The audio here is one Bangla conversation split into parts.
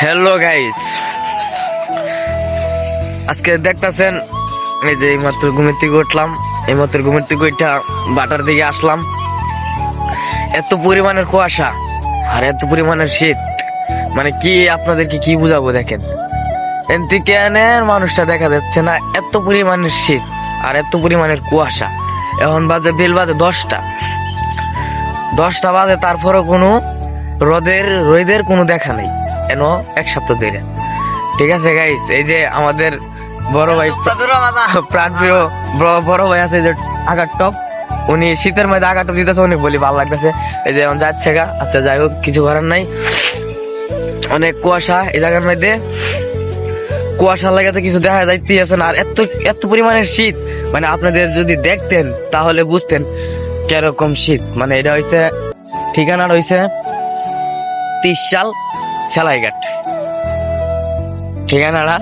হ্যালো গাইস, আজকে দেখতেছেন এই যে এইমাত্র ঘুমের থেকে উঠলাম। এইমাত্র ঘুমের থেকে উঠা বাটার দিকে আসলাম। এত পরিমাণের কুয়াশা আর এত পরিমাণের শীত, মানে কি আপনাদেরকে কি বুঝাবো। দেখেন এনতিকেনের মানুষটা দেখা যাচ্ছে না, এত পরিমাণের শীত আর এত পরিমাণের কুয়াশা। এখন বাজে বেল বাজে 10টা বাজে, তারপরও কোনো রোদের কোনো দেখা নেই কেন এক সপ্তাহ ধরে। ঠিক আছে গাইস, এই যে আমাদের বড় ভাই প্রাণপ্রিয় বড় ভাই আছে যে আগার টপ, উনি শীতের মধ্যে আগার টপ দিতেছে, উনি বলি ভালো লাগতেছে। এই যে এখন যাচ্ছে গা, আচ্ছা যাই হোক, কিছু করার নাই। অনেক কুয়াশা এই জায়গার মধ্যে, কুয়াশা লাগে তো কিছু দেখা যাইতেছে না। আর এত এত পরিমাণের শীত, মানে আপনাদের যদি দেখতেন তাহলে বুঝতেন কিরকম শীত। মানে এটা হইছে, ঠিকানাটা হইছে 30 সাল সেলাইঘাট। ঠিকানাটা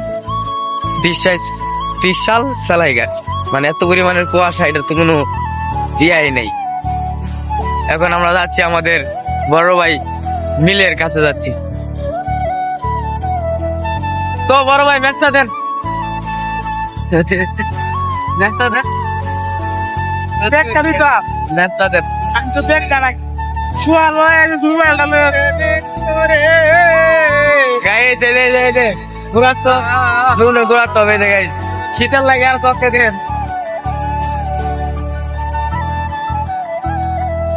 30 সাল সেলাইঘাট। মানে এত পরিমাণের কুয়াশা, এটার তো কোনো ইয়াই নেই। এখন আমরা যাচ্ছি আমাদের বড় ভাই মিলের কাছে যাচ্ছি। তো বড় ভাই ম্যাচটা দেন, ম্যাচটা দেন, ম্যাচটা দেন। আমি তো ব্যাগটা রাখ শীতের লাগে আর কষ্ট দেন।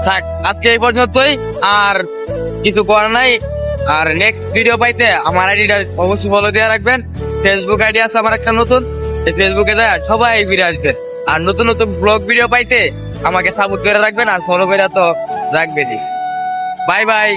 থাক, আজকে এই পর্যন্তই, আর কিছু করার নাই। আর নেক্সট ভিডিও পাইতে আমার আইডিটা অবশ্যই ফলো দিয়ে রাখবেন। ফেসবুক আইডি আছে আমার একটা নতুন, এই ফেসবুকে দেয় সবাই ঘুরে আসবেন। আর নতুন নতুন ব্লগ ভিডিও পাইতে আমাকে সাপোর্ট করে রাখবেন, আর ফলো করে তো রাখবেনই। Bye bye.